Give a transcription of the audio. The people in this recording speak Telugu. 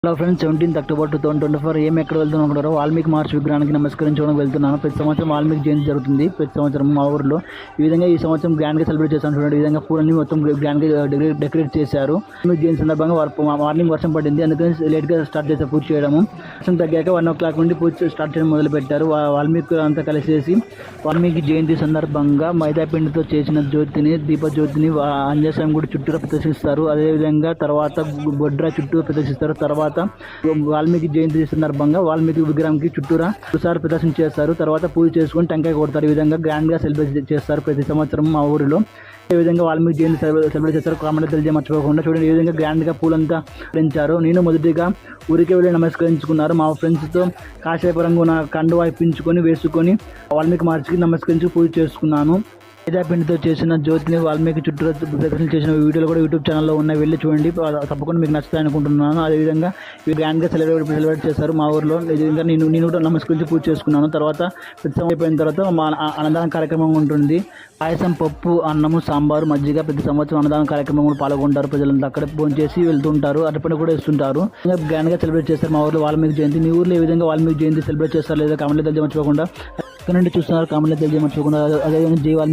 హలో ఫ్రెండ్స్, 17th October 2024 ఎక్కడ వెళ్తున్నాం అనుకుంటారో వాల్మీకి మహర్షి విగ్రహానికి నమస్కరించడానికి వెళ్తున్నాను. ప్రతి సంవత్సరం వాల్మీకి జయంతి జరుగుతుంది. ప్రతి సంవత్సరం మా ఊర్లో ఈ సంవత్సరం గ్రాండ్గా సెలబ్రేట్ చేస్తాను. చూడండి, ఈ విధంగా పూలన్నీ మొత్తం గ్రాండ్గా డెకరేట్ చేశారు. వాల్మీకి జయంతి సందర్భంగా మార్నింగ్ వర్షం పడింది, అందుకని లేట్గా స్టార్ట్ చేశారు పూజ చేయడము. వర్షం తగ్గాక 1 o'clock నుండి పూజ స్టార్ట్ చేయడం మొదలు పెట్టారు. వాల్మీకి అంతా కలిసేసి వాల్మీకి జయంతి సందర్భంగా మైదాపిండితో చేసిన దీపజ్యోతిని ఆంజనేయ స్వామి గుడి చుట్టూరా ప్రదర్శిస్తారు. అదేవిధంగా తర్వాత బొడ్రా చుట్టూ ప్రదర్శిస్తారు. తర్వాత వాల్మీకి జయంతి సందర్భంగా వాల్మీకి విగ్రహానికి చుట్టూరా ఒకసారి ప్రదర్శన చేస్తారు. తర్వాత పూజ చేసుకుని టెంకాయ కొడతారు. ఈ విధంగా గ్రాండ్ గా సెలబ్రేట్ చేస్తారు ప్రతి సంవత్సరం మా ఊరిలో. ఈ విధంగా వాల్మీకి జయంతి సెలబ్రేట్ చేస్తారు. కామెంట్ తెలియజే మర్చిపోకుండా. చూడండి, ఈ విధంగా గ్రాండ్ గా పూలంతా పెంచారు. నేను మొదటిగా ఊరికి వెళ్ళి నమస్కరించుకున్నారు. మా ఫ్రెండ్స్ తో కాషాయపరంగా ఉన్న కండువా ఇప్పించుకొని వేసుకొని వాల్మీకి మహర్షికి నమస్కరించి పూజ చేసుకున్నాను. మైదాపిండితో చేసిన జ్యోతిని వాల్మీకి చుట్టూ ప్రదర్శన చేసిన వీడియోలు కూడా యూట్యూబ్ ఛానల్లో ఉన్నాయి, వెళ్ళి చూడండి. తప్పకుండా మీకు నచ్చుతాయి అనుకుంటున్నాను. అదేవిధంగా ఇవి గ్రాండ్గా సెలబ్రేట్ చేస్తారు మా ఊర్లో. అదేవిధంగా నేను కూడా నమస్కరించి పూజ చేసుకున్నాను. తర్వాత ప్రతి అయిపోయిన తర్వాత మా అన్నదాన కార్యక్రమం ఉంటుంది. పాయసం, పప్పు, అన్నము, సాంబారు, మజ్జిగ ప్రతి సంవత్సరం అన్నదాన కార్యక్రమంలో పాల్గొంటారు. ప్రజలంతా అక్కడ భోజనం చేసి వెళ్తుంటారు. అటుపడి కూడా ఇస్తుంటారు. గ్రాండ్గా సెలబ్రేట్ చేస్తారు మా ఊర్లో వాల్మీకి జయంతి. మీ ఊర్లో ఏ విధంగా వాల్మీకి జయంతి సెలబ్రేట్ చేస్తారు లేదా కామెంట్లో తెలియజేయమర్చిపోకుండా. ఇక్కడ నుండి చూస్తున్నారు, కామెంట్లో తెలియజేయమర్చిపోకుండా. అదేవిధంగా జై వాల్మీకి.